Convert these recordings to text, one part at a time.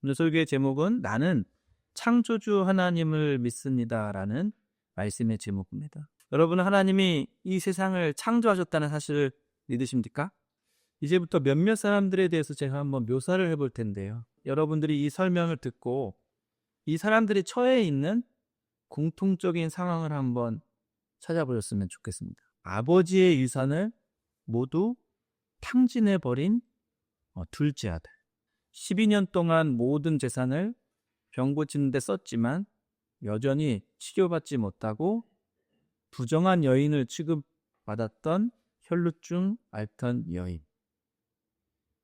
오늘 설교의 제목은 나는 창조주 하나님을 믿습니다라는 말씀의 제목입니다. 여러분은 하나님이 이 세상을 창조하셨다는 사실을 믿으십니까? 이제부터 몇몇 사람들에 대해서 제가 한번 묘사를 해볼 텐데요. 여러분들이 이 설명을 듣고 이 사람들이 처해 있는 공통적인 상황을 한번 찾아보셨으면 좋겠습니다. 아버지의 유산을 모두 탕진해버린 둘째 아들. 12년 동안 모든 재산을 병 고치는 데 썼지만 여전히 치료받지 못하고 부정한 여인을 취급받았던 혈루증 앓던 여인.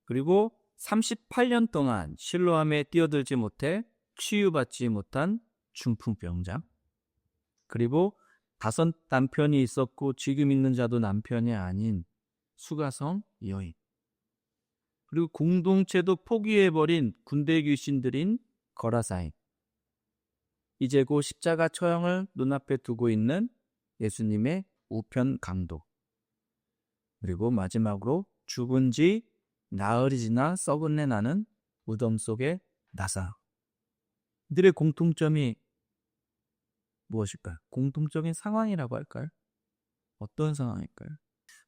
그리고 38년 동안 실로암에 뛰어들지 못해 치유받지 못한 중풍병자. 그리고 5 남편이 있었고 지금 있는 자도 남편이 아닌 수가성 여인. 그리고 공동체도 포기해버린 군대 귀신들인 거라사인. 이제 곧 십자가 처형을 눈앞에 두고 있는 예수님의 우편 강도. 그리고 마지막으로 죽은 지 나흘이 지나 썩은 내 나는 무덤 속의 나사로. 이들의 공통점이 무엇일까요? 공통적인 상황이라고 할까요? 어떤 상황일까요?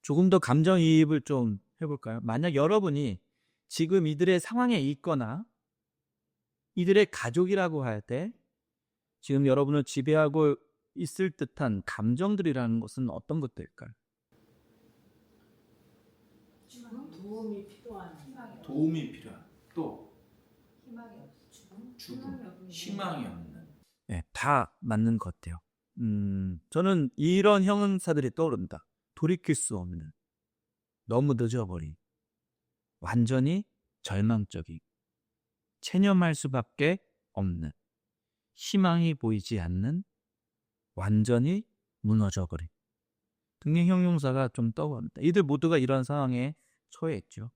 조금 더 감정이입을 좀 해볼까요? 만약 여러분이 지금 이들의 상황에 있거나 이들의 가족이라고 할 때 지금 여러분을 지배하고 있을 듯한 감정들이라는 것은 어떤 것들일까요? 도움이 필요한 또 죽음, 희망이 없는. 네, 다 맞는 것 같아요. 저는 이런 형용사들이 떠오릅니다. 돌이킬 수 없는, 너무 늦어버린, 완전히 절망적인, 체념할 수밖에 없는, 희망이 보이지 않는, 완전히 무너져버린 등의 형용사가 좀 떠오릅니다. 이들 모두가 이런 상황에 처해 있죠.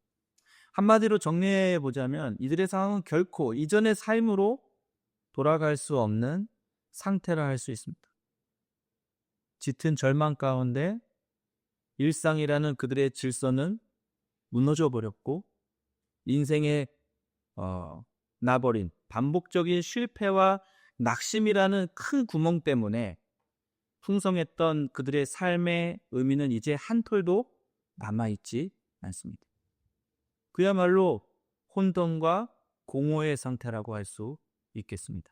한마디로 정리해 보자면 이들의 상황은 결코 이전의 삶으로 돌아갈 수 없는 상태라 할 수 있습니다. 짙은 절망 가운데 일상이라는 그들의 질서는 무너져 버렸고 인생에 나버린 반복적인 실패와 낙심이라는 큰 구멍 때문에 풍성했던 그들의 삶의 의미는 이제 한 톨도 남아있지 않습니다. 그야말로 혼돈과 공허의 상태라고 할 수 있겠습니다.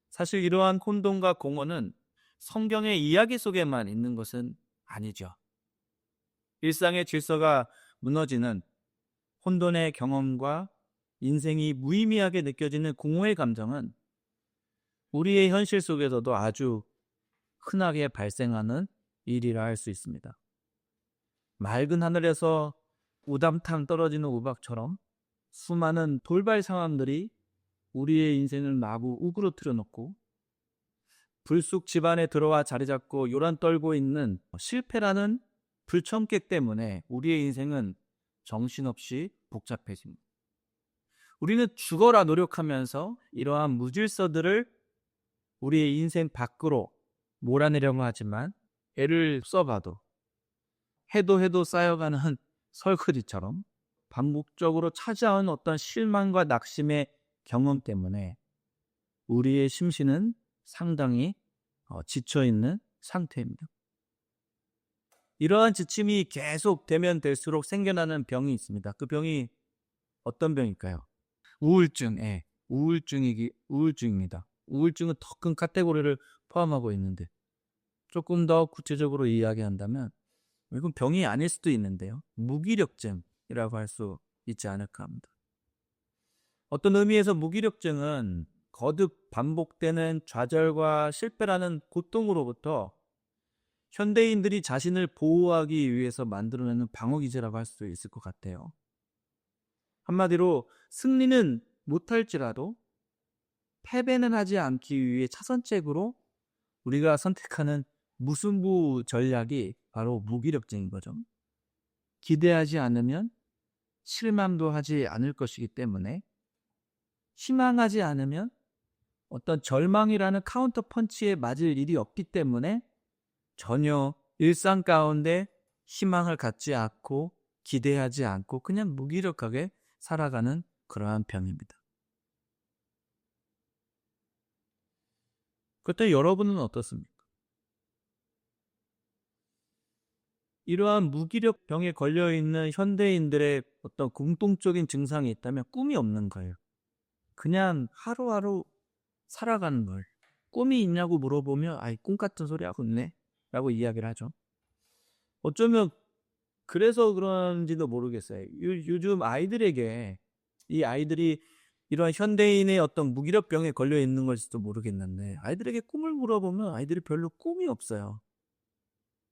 사실 이러한 혼돈과 공허는 성경의 이야기 속에만 있는 것은 아니죠. 일상의 질서가 무너지는 혼돈의 경험과 인생이 무의미하게 느껴지는 공허의 감정은 우리의 현실 속에서도 아주 흔하게 발생하는 일이라 할 수 있습니다. 맑은 하늘에서 우담탕 떨어지는 우박처럼 수많은 돌발 상황들이 우리의 인생을 마구 우그러뜨려 놓고 불쑥 집안에 들어와 자리 잡고 요란 떨고 있는 실패라는 불청객 때문에 우리의 인생은 정신없이 복잡해집니다. 우리는 죽어라 노력하면서 이러한 무질서들을 우리의 인생 밖으로 몰아내려고 하지만 애를 써봐도 해도 쌓여가는 설거지처럼 반복적으로 찾아온 어떤 실망과 낙심의 경험 때문에 우리의 심신은 상당히 지쳐있는 상태입니다. 이러한 지침이 계속 되면 될수록 생겨나는 병이 있습니다. 그 병이 어떤 병일까요? 우울증입니다. 우울증은 더 큰 카테고리를 포함하고 있는데 조금 더 구체적으로 이야기한다면 이건 병이 아닐 수도 있는데요. 무기력증이라고 할 수 있지 않을까 합니다. 어떤 의미에서 무기력증은 거듭 반복되는 좌절과 실패라는 고통으로부터 현대인들이 자신을 보호하기 위해서 만들어내는 방어기제라고 할 수 있을 것 같아요. 한마디로 승리는 못할지라도 패배는 하지 않기 위해 차선책으로 우리가 선택하는 무승부 전략이 바로 무기력증인 거죠. 기대하지 않으면 실망도 하지 않을 것이기 때문에 희망하지 않으면 어떤 절망이라는 카운터 펀치에 맞을 일이 없기 때문에 전혀 일상 가운데 희망을 갖지 않고 기대하지 않고 그냥 무기력하게 살아가는 그러한 병입니다. 그때 여러분은 어떻습니까? 이러한 무기력 병에 걸려있는 현대인들의 어떤 공통적인 증상이 있다면 꿈이 없는 거예요. 그냥 하루하루 살아가는 거예요. 꿈이 있냐고 물어보면 아이 꿈 같은 소리 하고 있네 라고 이야기를 하죠. 어쩌면 그래서 그런지도 모르겠어요. 요즘 아이들에게 이 아이들이 이러한 현대인의 어떤 무기력 병에 걸려 있는 걸지도 모르겠는데 아이들에게 꿈을 물어보면 아이들이 별로 꿈이 없어요.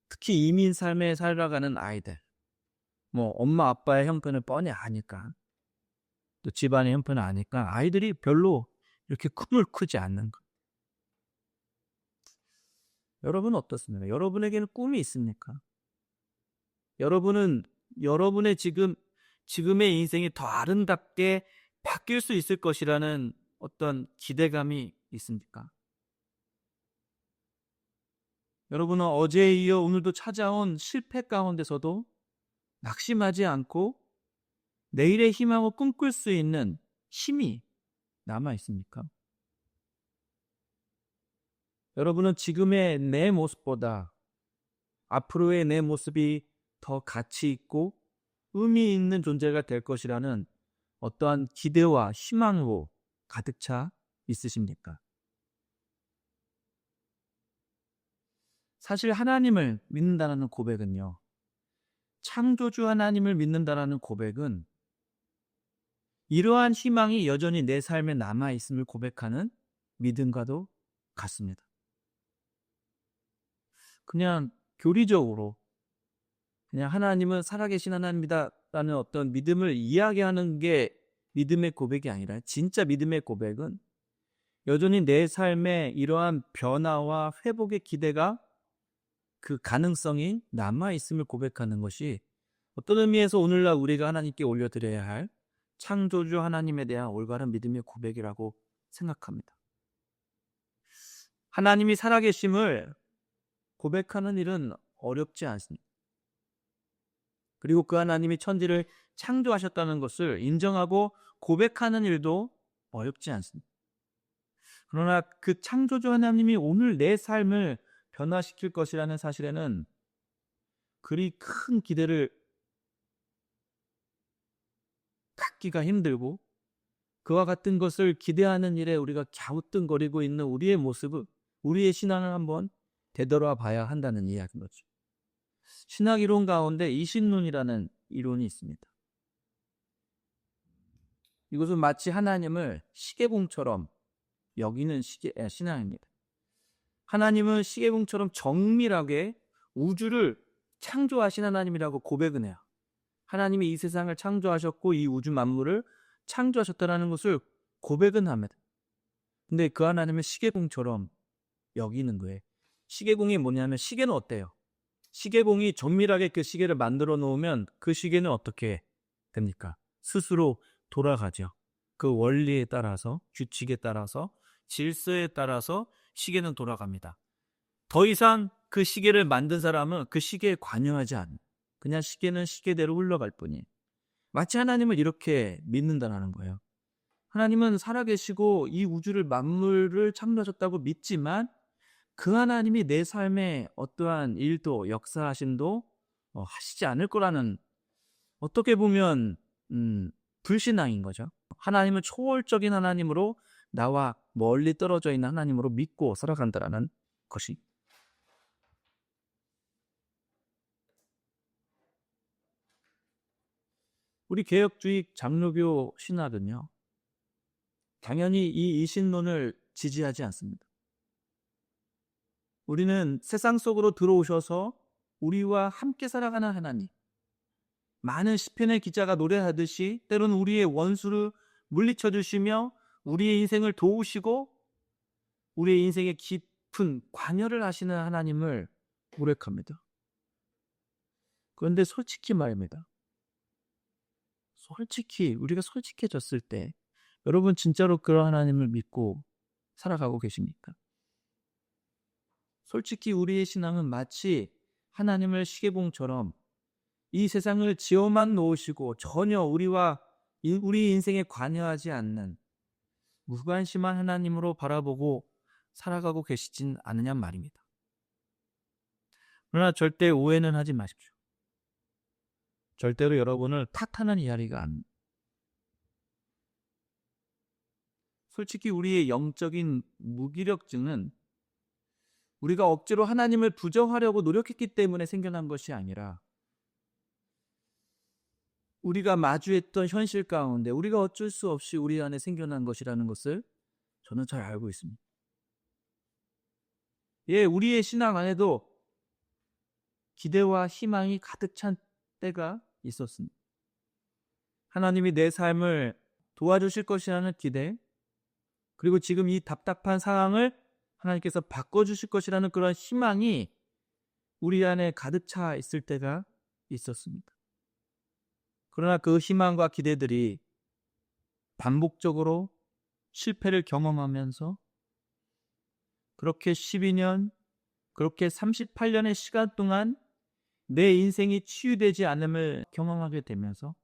특히 이민 삶에 살아가는 아이들. 뭐 엄마 아빠의 형편을 뻔히 아니까 또 집안의 형편을 아니까 아이들이 별로 이렇게 꿈을 꾸지 않는 거예요. 여러분은 어떻습니까? 여러분에게는 꿈이 있습니까? 여러분은 여러분의 지금의 인생이 더 아름답게 바뀔 수 있을 것이라는 어떤 기대감이 있습니까? 여러분은 어제에 이어 오늘도 찾아온 실패 가운데서도 낙심하지 않고 내일의 희망을 꿈꿀 수 있는 힘이 남아 있습니까? 여러분은 지금의 내 모습보다 앞으로의 내 모습이 더 가치 있고 의미 있는 존재가 될 것이라는 어떠한 기대와 희망으로 가득 차 있으십니까? 사실 하나님을 믿는다는 고백은요. 창조주 하나님을 믿는다는 고백은 이러한 희망이 여전히 내 삶에 남아있음을 고백하는 믿음과도 같습니다. 그냥 교리적으로 그냥 하나님은 살아계신 하나님이다라는 어떤 믿음을 이야기하는 게 믿음의 고백이 아니라 진짜 믿음의 고백은 여전히 내 삶에 이러한 변화와 회복의 기대가 그 가능성이 남아있음을 고백하는 것이 어떤 의미에서 오늘날 우리가 하나님께 올려드려야 할 창조주 하나님에 대한 올바른 믿음의 고백이라고 생각합니다. 하나님이 살아계심을 고백하는 일은 어렵지 않습니다. 그리고 그 하나님이 천지를 창조하셨다는 것을 인정하고 고백하는 일도 어렵지 않습니다. 그러나 그 창조주 하나님이 오늘 내 삶을 변화시킬 것이라는 사실에는 그리 큰 기대를 갖기가 힘들고 그와 같은 것을 기대하는 일에 우리가 갸우뚱거리고 있는 우리의 모습을 우리의 신앙을 한번 되돌아 봐야 한다는 이야기인 거죠. 신학 이론 가운데 이신론이라는 이론이 있습니다. 이것은 마치 하나님을 시계봉처럼 여기는 신앙입니다. 하나님은 시계봉처럼 정밀하게 우주를 창조하신 하나님이라고 고백은 해요. 하나님이 이 세상을 창조하셨고 이 우주 만물을 창조하셨다는 것을 고백은 합니다. 근데 그 하나님은 시계봉처럼 여기는 거예요. 시계봉이 뭐냐면 시계는 어때요? 시계봉이 정밀하게 그 시계를 만들어 놓으면 그 시계는 어떻게 됩니까? 스스로 돌아가죠. 그 원리에 따라서 규칙에 따라서 질서에 따라서 시계는 돌아갑니다. 더 이상 그 시계를 만든 사람은 그 시계에 관여하지 않아요. 그냥 시계는 시계대로 흘러갈 뿐이에요. 마치 하나님을 이렇게 믿는다는 거예요. 하나님은 살아계시고 이 우주를 만물을 창조하셨다고 믿지만 그 하나님이 내 삶에 어떠한 일도 역사하심도 하시지 않을 거라는 어떻게 보면 불신앙인 거죠. 하나님은 초월적인 하나님으로 나와 멀리 떨어져 있는 하나님으로 믿고 살아간다는 것이 우리 개혁주의 장로교 신학은요. 당연히 이 이신론을 지지하지 않습니다. 우리는 세상 속으로 들어오셔서 우리와 함께 살아가는 하나님, 많은 시편의 기자가 노래하듯이 때로는 우리의 원수를 물리쳐 주시며 우리의 인생을 도우시고 우리의 인생에 깊은 관여를 하시는 하나님을 고백합니다. 그런데 솔직히 말입니다. 솔직히 우리가 솔직해졌을 때 여러분 진짜로 그런 하나님을 믿고 살아가고 계십니까? 솔직히 우리의 신앙은 마치 하나님을 시계봉처럼 이 세상을 지어만 놓으시고 전혀 우리와 우리 인생에 관여하지 않는 무관심한 하나님으로 바라보고 살아가고 계시진 않느냐 말입니다. 그러나 절대 오해는 하지 마십시오. 절대로 여러분을 탓하는 이야기가 아닙니다. 솔직히 우리의 영적인 무기력증은 우리가 억지로 하나님을 부정하려고 노력했기 때문에 생겨난 것이 아니라 우리가 마주했던 현실 가운데 우리가 어쩔 수 없이 우리 안에 생겨난 것이라는 것을 저는 잘 알고 있습니다. 예, 우리의 신앙 안에도 기대와 희망이 가득 찬 때가 있었습니다. 하나님이 내 삶을 도와주실 것이라는 기대, 그리고 지금 이 답답한 상황을 하나님께서 바꿔주실 것이라는 그런 희망이 우리 안에 가득 차 있을 때가 있었습니다. 그러나 그 희망과 기대들이 반복적으로 실패를 경험하면서 그렇게 12년, 그렇게 38년의 시간 동안 내 인생이 치유되지 않음을 경험하게 되면서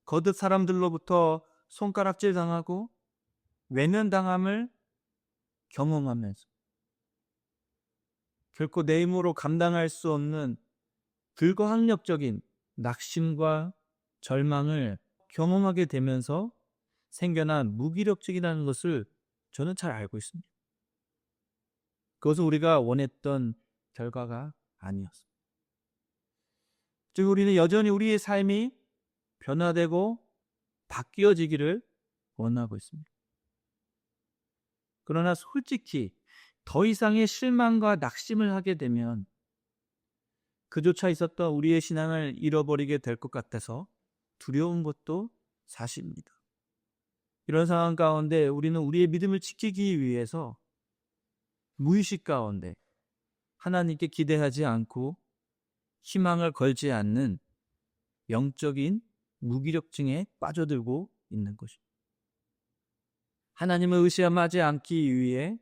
거듭 사람들로부터 손가락질 당하고 외면당함을 경험하면서 결코 내 힘으로 감당할 수 없는 불가항력적인 낙심과 절망을 경험하게 되면서 생겨난 무기력증이라는 것을 저는 잘 알고 있습니다. 그것은 우리가 원했던 결과가 아니었습니다. 즉 우리는 여전히 우리의 삶이 변화되고 바뀌어지기를 원하고 있습니다. 그러나 솔직히 더 이상의 실망과 낙심을 하게 되면 그조차 있었던 우리의 신앙을 잃어버리게 될 것 같아서 두려운 것도 사실입니다. 이런 상황 가운데 우리는 우리의 믿음을 지키기 위해서 무의식 가운데 하나님께 기대하지 않고 희망을 걸지 않는 영적인 무기력증에 빠져들고 있는 것입니다. 하나님을 의심하지 않기 위해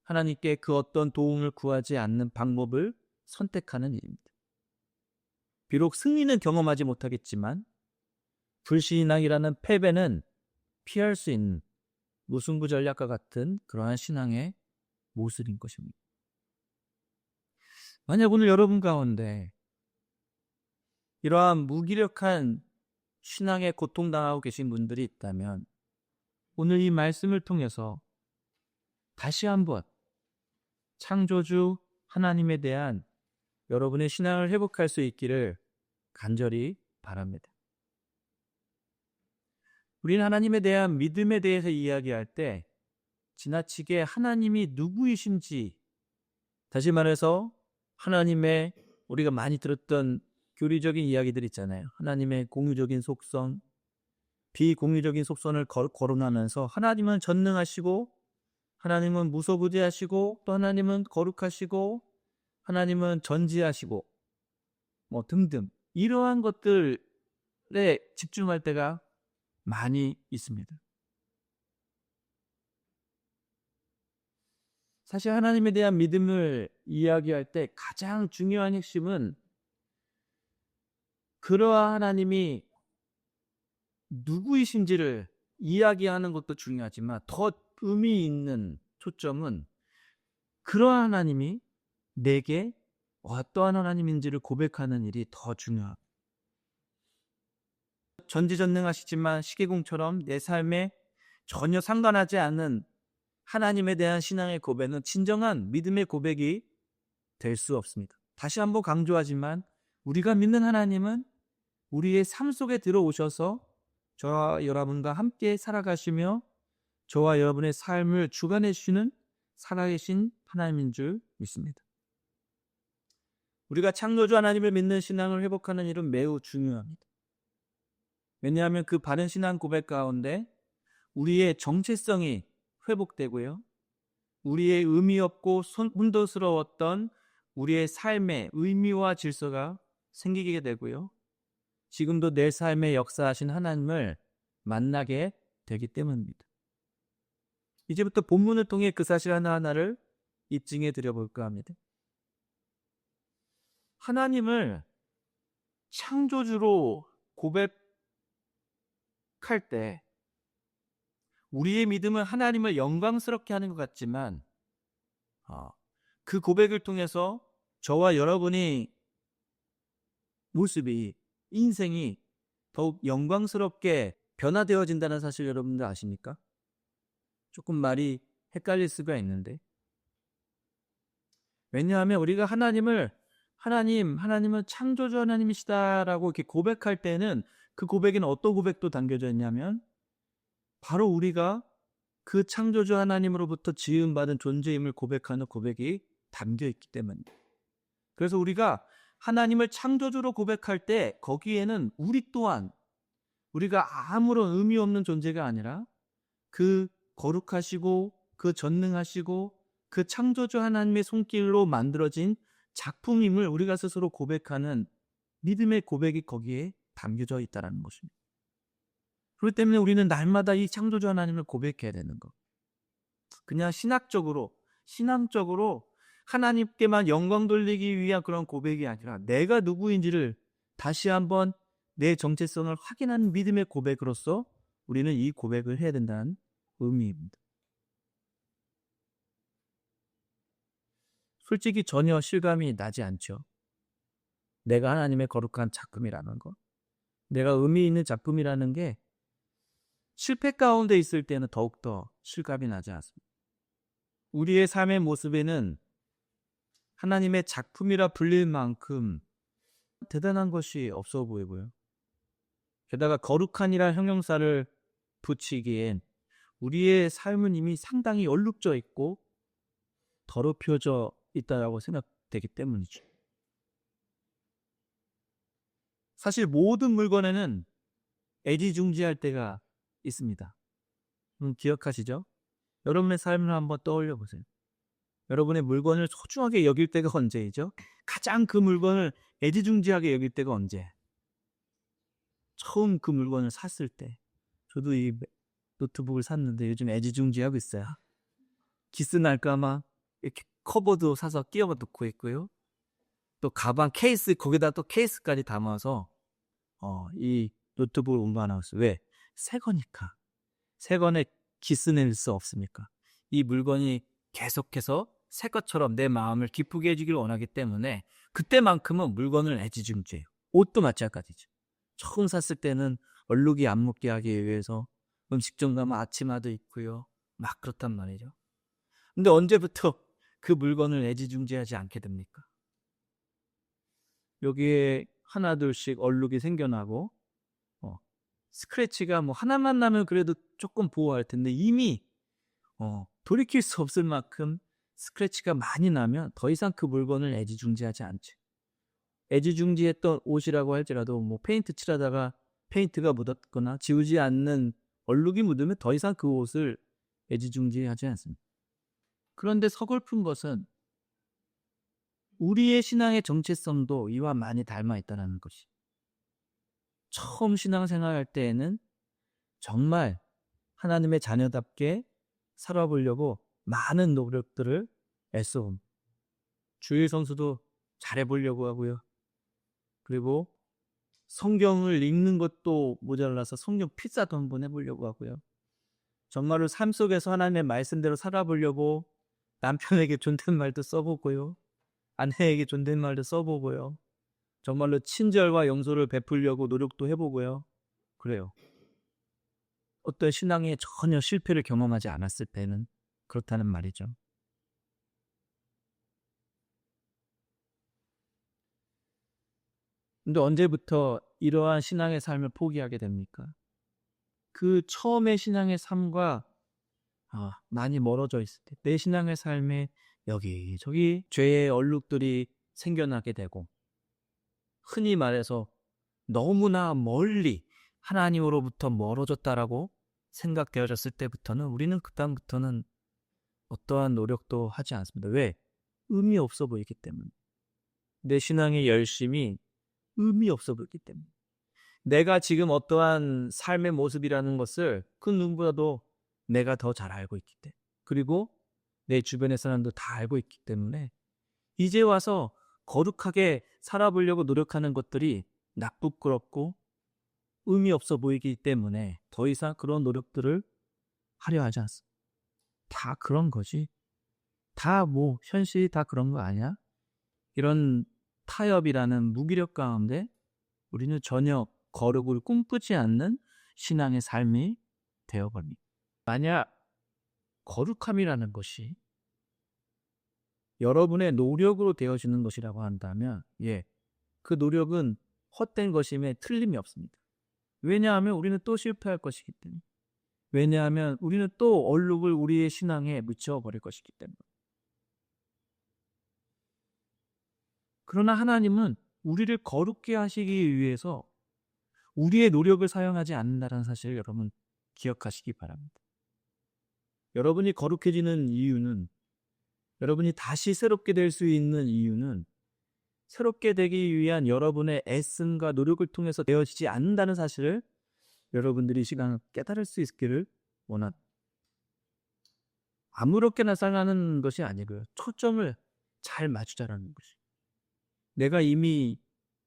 하나님께 그 어떤 도움을 구하지 않는 방법을 선택하는 일입니다. 비록 승리는 경험하지 못하겠지만 불신앙이라는 패배는 피할 수 있는 무승부 전략과 같은 그러한 신앙의 모습인 것입니다. 만약 오늘 여러분 가운데 이러한 무기력한 신앙에 고통당하고 계신 분들이 있다면 오늘 이 말씀을 통해서 다시 한번 창조주 하나님에 대한 여러분의 신앙을 회복할 수 있기를 간절히 바랍니다. 우리는 하나님에 대한 믿음에 대해서 이야기할 때 지나치게 하나님이 누구이신지, 다시 말해서 하나님의 우리가 많이 들었던 교리적인 이야기들 있잖아요. 하나님의 공유적인 속성, 비공유적인 속성을 거론하면서 하나님은 전능하시고 하나님은 무소부재하시고 또 하나님은 거룩하시고 하나님은 전지하시고 뭐 등등 이러한 것들에 집중할 때가 많이 있습니다. 사실 하나님에 대한 믿음을 이야기할 때 가장 중요한 핵심은 그러한 하나님이 누구이신지를 이야기하는 것도 중요하지만 더 의미 있는 초점은 그러한 하나님이 내게 어떠한 하나님인지를 고백하는 일이 더 중요합니다. 전지전능하시지만 시계공처럼 내 삶에 전혀 상관하지 않는 하나님에 대한 신앙의 고백은 진정한 믿음의 고백이 될 수 없습니다. 다시 한번 강조하지만 우리가 믿는 하나님은 우리의 삶 속에 들어오셔서 저와 여러분과 함께 살아가시며 저와 여러분의 삶을 주관해 주시는 살아계신 하나님인 줄 믿습니다. 우리가 창조주 하나님을 믿는 신앙을 회복하는 일은 매우 중요합니다. 왜냐하면 그 바른 신앙 고백 가운데 우리의 정체성이 회복되고요. 우리의 의미 없고 혼돈스러웠던 우리의 삶의 의미와 질서가 생기게 되고요. 지금도 내 삶에 역사하신 하나님을 만나게 되기 때문입니다. 이제부터 본문을 통해 그 사실 하나하나를 입증해 드려볼까 합니다. 하나님을 창조주로 고백하는 고백할 때 우리의 믿음은 하나님을 영광스럽게 하는 것 같지만 그 고백을 통해서 저와 여러분이 모습이, 인생이 더욱 영광스럽게 변화되어진다는 사실 여러분들 아십니까? 조금 말이 헷갈릴 수가 있는데, 왜냐하면 우리가 하나님은 창조주 하나님이시다라고 이렇게 고백할 때는 그 고백에는 어떤 고백도 담겨져 있냐면 바로 우리가 그 창조주 하나님으로부터 지음받은 존재임을 고백하는 고백이 담겨 있기 때문입니다. 그래서 우리가 하나님을 창조주로 고백할 때 거기에는 우리 또한 우리가 아무런 의미 없는 존재가 아니라 그 거룩하시고 그 전능하시고 그 창조주 하나님의 손길로 만들어진 작품임을 우리가 스스로 고백하는 믿음의 고백이 거기에 담겨져 있다는 것입니다. 그렇기 때문에 우리는 날마다 이 창조주 하나님을 고백해야 되는 것. 그냥 신앙적으로 하나님께만 영광 돌리기 위한 그런 고백이 아니라 내가 누구인지를 다시 한번 내 정체성을 확인하는 믿음의 고백으로서 우리는 이 고백을 해야 된다는 의미입니다. 솔직히 전혀 실감이 나지 않죠. 내가 하나님의 거룩한 작품이라는 것, 내가 의미 있는 작품이라는 게 실패 가운데 있을 때는 더욱더 실감이 나지 않습니다. 우리의 삶의 모습에는 하나님의 작품이라 불릴 만큼 대단한 것이 없어 보이고요. 게다가 거룩한이라 형용사를 붙이기엔 우리의 삶은 이미 상당히 얼룩져 있고 더럽혀져 있다고 생각되기 때문이죠. 사실 모든 물건에는 애지중지할 때가 있습니다. 기억하시죠? 여러분의 삶을 한번 떠올려 보세요. 여러분의 물건을 소중하게 여길 때가 언제이죠? 가장 그 물건을 애지중지하게 여길 때가 언제? 처음 그 물건을 샀을 때. 저도 이 노트북을 샀는데 요즘 애지중지하고 있어요. 기스 날까봐 이렇게 커버도 사서 끼워 놓고 있고요. 또 가방 케이스, 거기다 또 케이스까지 담아서 이 노트북을 운반하고 있어요. 왜? 새 거니까. 새 거는 기스 낼 수 없습니까? 이 물건이 계속해서 새 것처럼 내 마음을 기쁘게 해주길 원하기 때문에 그때만큼은 물건을 애지중지해요. 옷도 마찬가지죠. 처음 샀을 때는 얼룩이 안 묻게 하기 위해서 음식점 가면 아치마도 있고요. 막 그렇단 말이죠. 근데 언제부터 그 물건을 애지중지하지 않게 됩니까? 여기에 하나둘씩 얼룩이 생겨나고 스크래치가 뭐 하나만 나면 그래도 조금 보호할 텐데 이미 돌이킬 수 없을 만큼 스크래치가 많이 나면 더 이상 그 물건을 애지중지하지 않죠. 애지중지했던 옷이라고 할지라도 뭐 페인트 칠하다가 페인트가 묻었거나 지우지 않는 얼룩이 묻으면 더 이상 그 옷을 애지중지하지 않습니다. 그런데 서글픈 것은 우리의 신앙의 정체성도 이와 많이 닮아 있다는 것이. 처음 신앙생활할 때에는 정말 하나님의 자녀답게 살아보려고 많은 노력들을 애써옵니다. 주일 성수도 잘해보려고 하고요. 그리고 성경을 읽는 것도 모자라서 성경 필사도 한번 해보려고 하고요. 정말로 삶 속에서 하나님의 말씀대로 살아보려고 남편에게 존댓말도 써보고요. 아내에게 존댓말도 써보고요. 정말로 친절과 용서를 베풀려고 노력도 해보고요. 그래요. 어떤 신앙에 전혀 실패를 경험하지 않았을 때는 그렇다는 말이죠. 근데 언제부터 이러한 신앙의 삶을 포기하게 됩니까? 그 처음의 신앙의 삶과 많이 멀어져 있을 때 내 신앙의 삶에 여기저기 죄의 얼룩들이 생겨나게 되고 흔히 말해서 너무나 멀리 하나님으로부터 멀어졌다라고 생각되어졌을 때부터는 우리는 그다음부터는 어떠한 노력도 하지 않습니다. 왜? 의미 없어 보이기 때문에. 내 신앙의 열심이 의미 없어 보이기 때문에. 내가 지금 어떠한 삶의 모습이라는 것을 그 누구보다도 내가 더 잘 알고 있기 때문에. 그리고 내 주변의 사람도 다 알고 있기 때문에 이제 와서 거룩하게 살아보려고 노력하는 것들이 나쁘끄럽고 의미 없어 보이기 때문에 더 이상 그런 노력들을 하려 하지 않습니다. 다 그런 거지. 다 뭐 현실이 다 그런 거 아니야? 이런 타협이라는 무기력 가운데 우리는 전혀 거룩을 꿈꾸지 않는 신앙의 삶이 되어버립니다. 만약 거룩함이라는 것이 여러분의 노력으로 되어지는 것이라고 한다면 그 노력은 헛된 것임에 틀림이 없습니다. 왜냐하면 우리는 또 실패할 것이기 때문에. 왜냐하면 우리는 또 얼룩을 우리의 신앙에 묻혀버릴 것이기 때문에. 그러나 하나님은 우리를 거룩게 하시기 위해서 우리의 노력을 사용하지 않는다는 사실을 여러분 기억하시기 바랍니다. 여러분이 거룩해지는 이유는, 여러분이 다시 새롭게 될 수 있는 이유는 새롭게 되기 위한 여러분의 애씀과 노력을 통해서 되어지지 않는다는 사실을 여러분들이 이 시간 깨달을 수 있기를 원합니다. 아무렇게나 살아가는 것이 아니고요. 초점을 잘 맞추자라는 것이. 내가 이미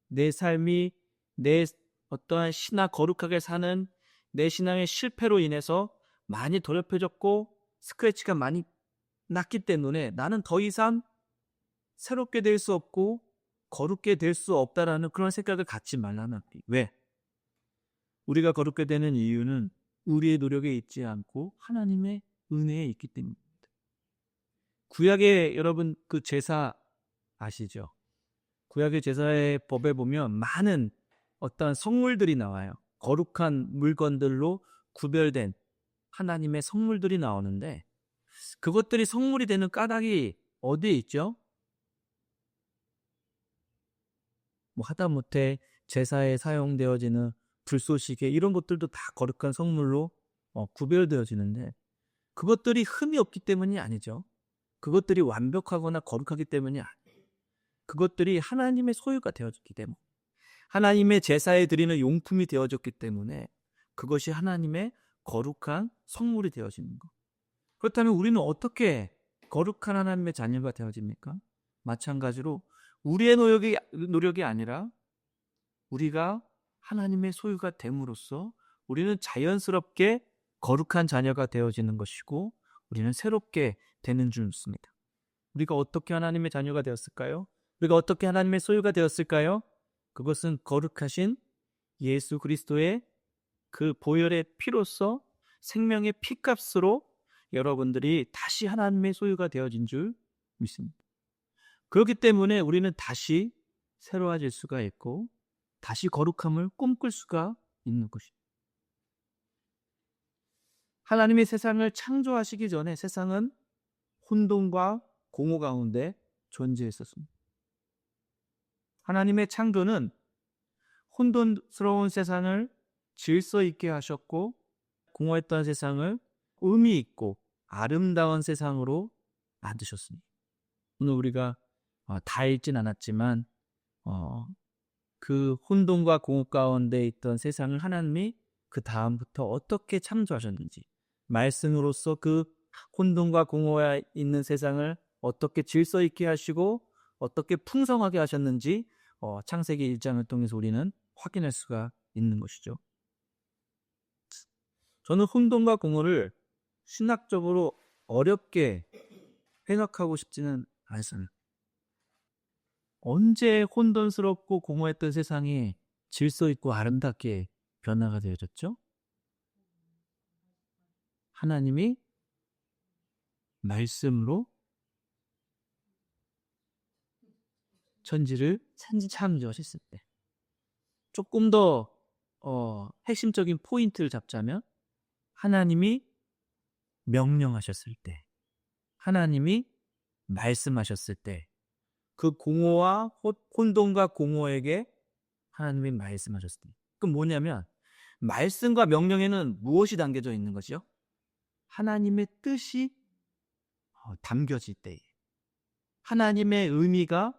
내 삶이 내 어떠한 거룩하게 사는 내 신앙의 실패로 인해서 많이 더럽혀졌고 스크래치가 많이 났기 때문에 나는 더 이상 새롭게 될 수 없고 거룩게 될 수 없다라는 그런 생각을 갖지 말라는 거예요. 왜? 우리가 거룩게 되는 이유는 우리의 노력에 있지 않고 하나님의 은혜에 있기 때문입니다. 구약의 여러분 그 제사 아시죠? 구약의 제사의 법에 보면 많은 어떤 성물들이 나와요. 거룩한 물건들로 구별된 하나님의 성물들이 나오는데 그것들이 성물이 되는 까닭이 어디에 있죠? 뭐 하다못해 제사에 사용되어지는 불쏘시개 이런 것들도 다 거룩한 성물로 구별되어지는데 그것들이 흠이 없기 때문이 아니죠. 그것들이 완벽하거나 거룩하기 때문이 아니에요. 그것들이 하나님의 소유가 되어졌기 때문에 하나님의 제사에 드리는 용품이 되어졌기 때문에 그것이 하나님의 거룩한 성물이 되어지는 것. 그렇다면 우리는 어떻게 거룩한 하나님의 자녀가 되어집니까? 마찬가지로 우리의 노력이 아니라 우리가 하나님의 소유가 됨으로써 우리는 자연스럽게 거룩한 자녀가 되어지는 것이고 우리는 새롭게 되는 줄 믿습니다. 우리가 어떻게 하나님의 자녀가 되었을까요? 우리가 어떻게 하나님의 소유가 되었을까요? 그것은 거룩하신 예수 그리스도의 그 보혈의 피로써 생명의 피값으로 여러분들이 다시 하나님의 소유가 되어진 줄 믿습니다. 그렇기 때문에 우리는 다시 새로워질 수가 있고 다시 거룩함을 꿈꿀 수가 있는 것입니다. 하나님이 세상을 창조하시기 전에 세상은 혼돈과 공허 가운데 존재했었습니다. 하나님의 창조는 혼돈스러운 세상을 질서 있게 하셨고 공허했던 세상을 의미 있고 아름다운 세상으로 만드셨습니다. 오늘 우리가 다 읽진 않았지만 그 혼돈과 공허 가운데 있던 세상을 하나님이 그 다음부터 어떻게 창조하셨는지 말씀으로써 그 혼돈과 공허에 있는 세상을 어떻게 질서 있게 하시고 어떻게 풍성하게 하셨는지 창세기 1장을 통해서 우리는 확인할 수가 있는 것이죠. 저는 혼돈과 공허를 신학적으로 어렵게 해석하고 싶지는 않습니다. 언제 혼돈스럽고 공허했던 세상이 질서 있고 아름답게 변화가 되어졌죠? 하나님이 말씀으로 천지를 창조하셨을 때 조금 더 핵심적인 포인트를 잡자면 하나님이 명령하셨을 때 하나님이 말씀하셨을 때 그 공허와 혼돈과 공허에게 하나님이 말씀하셨을 때 그럼 뭐냐면 말씀과 명령에는 무엇이 담겨져 있는 것이요? 하나님의 뜻이 담겨질 때에 하나님의 의미가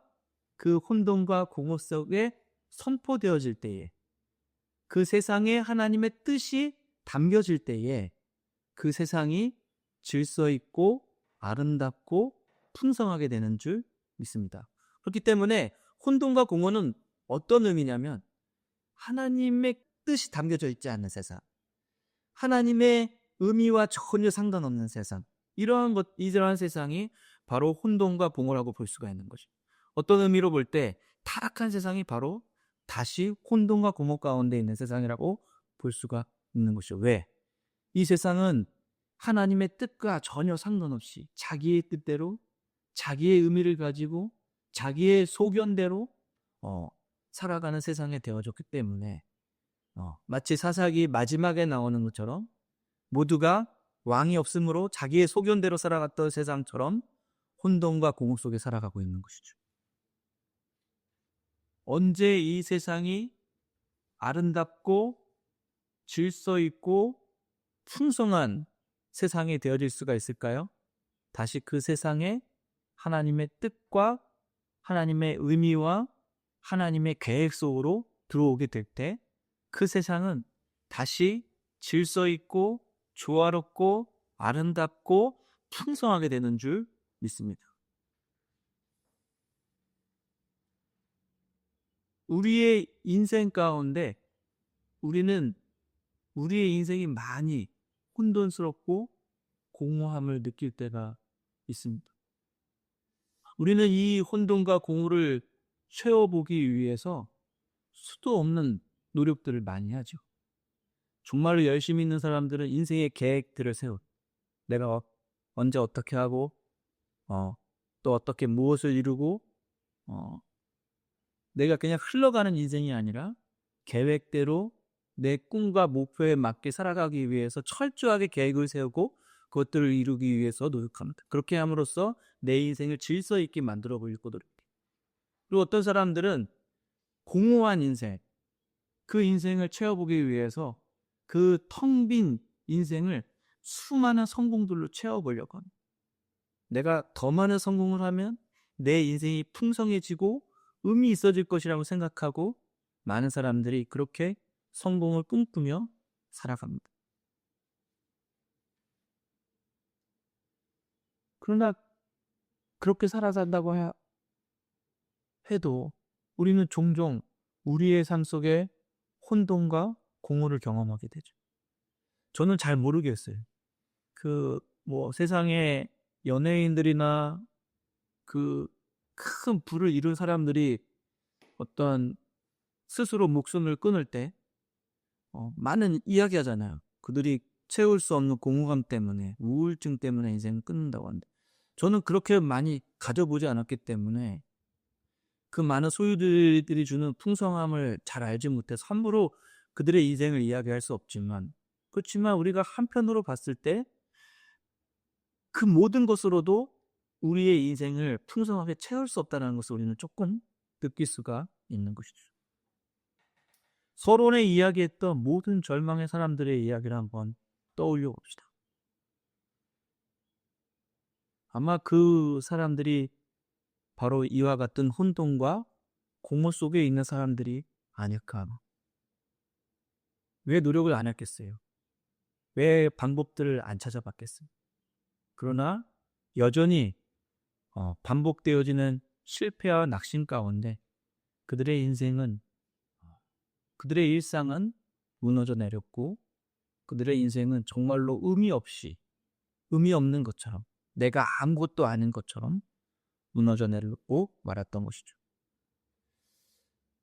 그 혼돈과 공허 속에 선포되어질 때에 그 세상에 하나님의 뜻이 담겨질 때에 그 세상이 질서 있고 아름답고 풍성하게 되는 줄 믿습니다. 그렇기 때문에 혼돈과 공허는 어떤 의미냐면 하나님의 뜻이 담겨져 있지 않는 세상, 하나님의 의미와 전혀 상관없는 세상, 이러한 세상이 바로 혼돈과 공허라고 볼 수가 있는 거죠. 어떤 의미로 볼 때 타락한 세상이 바로 다시 혼돈과 공허 가운데 있는 세상이라고 볼 수가 있는 것이죠. 왜? 이 세상은 하나님의 뜻과 전혀 상관없이 자기의 뜻대로, 자기의 의미를 가지고 자기의 소견대로 살아가는 세상이 되어졌기 때문에 마치 사사기 마지막에 나오는 것처럼 모두가 왕이 없으므로 자기의 소견대로 살아갔던 세상처럼 혼돈과 공허 속에 살아가고 있는 것이죠. 언제 이 세상이 아름답고 질서 있고 풍성한 세상이 되어질 수가 있을까요? 다시 그 세상에 하나님의 뜻과 하나님의 의미와 하나님의 계획 속으로 들어오게 될 때 그 세상은 다시 질서 있고 조화롭고 아름답고 풍성하게 되는 줄 믿습니다. 우리의 인생 가운데 우리는 우리의 인생이 많이 혼돈스럽고 공허함을 느낄 때가 있습니다. 우리는 이 혼돈과 공허를 채워보기 위해서 수도 없는 노력들을 많이 하죠. 정말로 열심히 있는 사람들은 인생의 계획들을 세워. 내가 언제 어떻게 하고 또 어떻게 무엇을 이루고 내가 그냥 흘러가는 인생이 아니라 계획대로 내 꿈과 목표에 맞게 살아가기 위해서 철저하게 계획을 세우고 그것들을 이루기 위해서 노력합니다. 그렇게 함으로써 내 인생을 질서 있게 만들어 보려고 노력해요. 그리고 어떤 사람들은 공허한 인생, 그 인생을 채워보기 위해서 그 텅 빈 인생을 수많은 성공들로 채워보려고 합니다. 내가 더 많은 성공을 하면 내 인생이 풍성해지고 의미 있어질 것이라고 생각하고 많은 사람들이 그렇게 성공을 꿈꾸며 살아갑니다. 그러나 그렇게 살아간다고 해도 우리는 종종 우리의 삶 속에 혼돈과 공허를 경험하게 되죠. 저는 잘 모르겠어요. 세상에 연예인들이나 그 큰 부를 이룬 사람들이 어떤 스스로 목숨을 끊을 때 많은 이야기 하잖아요. 그들이 채울 수 없는 공허감 때문에, 우울증 때문에 인생을 끊는다고 하는데, 저는 그렇게 많이 가져보지 않았기 때문에 그 많은 소유들이 주는 풍성함을 잘 알지 못해서 함부로 그들의 인생을 이야기할 수 없지만, 그렇지만 우리가 한편으로 봤을 때 그 모든 것으로도 우리의 인생을 풍성하게 채울 수 없다는 것을 우리는 조금 느낄 수가 있는 것이죠. 서론에 이야기했던 모든 절망의 사람들의 이야기를 한번 떠올려 봅시다. 아마 그 사람들이 바로 이와 같은 혼돈과 공허 속에 있는 사람들이 아닐까. 왜 노력을 안 했겠어요? 왜 방법들을 안 찾아봤겠어요? 그러나 여전히 반복되어지는 실패와 낙심 가운데 그들의 인생은, 그들의 일상은 무너져 내렸고 그들의 인생은 정말로 의미 없는 것처럼, 내가 아무것도 아닌 것처럼 무너져 내리고 말았던 것이죠.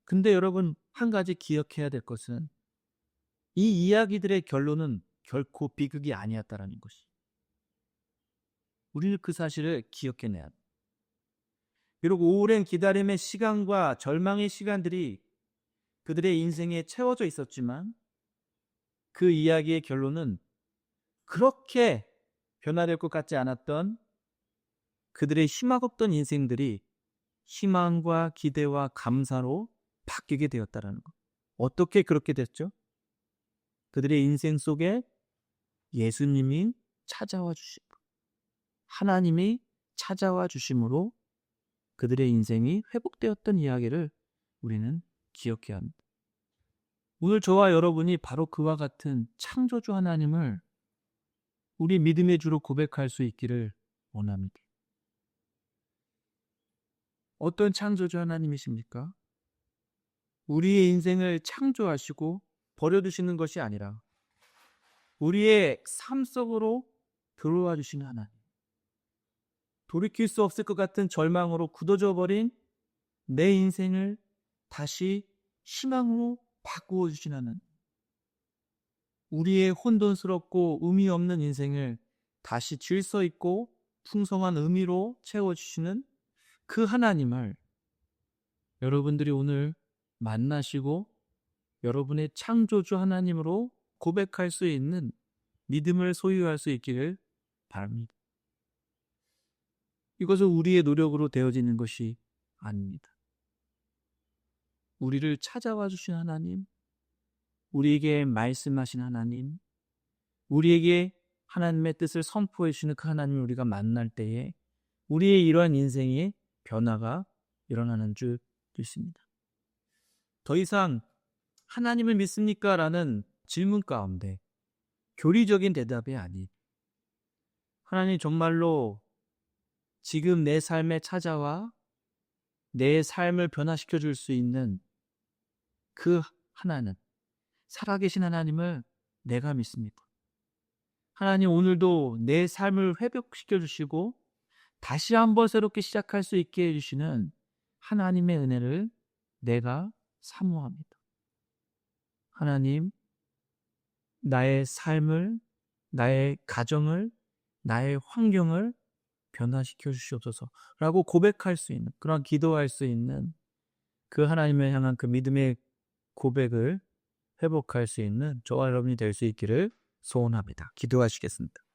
근데 여러분, 한 가지 기억해야 될 것은 이 이야기들의 결론은 결코 비극이 아니었다라는 것이. 우리는 그 사실을 기억해내야 합니다. 비록 오랜 기다림의 시간과 절망의 시간들이 그들의 인생에 채워져 있었지만 그 이야기의 결론은 그렇게 변화될 것 같지 않았던 그들의 희망없던 인생들이 희망과 기대와 감사로 바뀌게 되었다는 것. 어떻게 그렇게 됐죠? 그들의 인생 속에 예수님이 찾아와 주심, 하나님이 찾아와 주심으로 그들의 인생이 회복되었던 이야기를 우리는 기억해야 합니다. 오늘 저와 여러분이 바로 그와 같은 창조주 하나님을 우리 믿음의 주로 고백할 수 있기를 원합니다. 어떤 창조주 하나님이십니까? 우리의 인생을 창조하시고 버려두시는 것이 아니라 우리의 삶 속으로 들어와 주시는 하나님. 돌이킬 수 없을 것 같은 절망으로 굳어져 버린 내 인생을 다시 희망으로 바꾸어 주시는 하나님. 우리의 혼돈스럽고 의미 없는 인생을 다시 질서 있고 풍성한 의미로 채워주시는 그 하나님을 여러분들이 오늘 만나시고 여러분의 창조주 하나님으로 고백할 수 있는 믿음을 소유할 수 있기를 바랍니다. 이것은 우리의 노력으로 되어지는 것이 아닙니다. 우리를 찾아와 주신 하나님, 우리에게 말씀하신 하나님, 우리에게 하나님의 뜻을 선포해 주시는 그 하나님을 우리가 만날 때에 우리의 이러한 인생의 변화가 일어나는 줄 믿습니다. 더 이상 하나님을 믿습니까? 라는 질문 가운데 교리적인 대답이 아닌 하나님 정말로 지금 내 삶에 찾아와 내 삶을 변화시켜 줄 수 있는 그 하나는 살아계신 하나님을 내가 믿습니다. 하나님 오늘도 내 삶을 회복시켜 주시고 다시 한번 새롭게 시작할 수 있게 해주시는 하나님의 은혜를 내가 사모합니다. 하나님, 나의 삶을, 나의 가정을, 나의 환경을 변화시켜 주시옵소서라고 고백할 수 있는, 그런 기도할 수 있는 그 하나님을 향한 그 믿음의 고백을 회복할 수 있는 저와 여러분이 될 수 있기를 소원합니다. 기도하시겠습니다.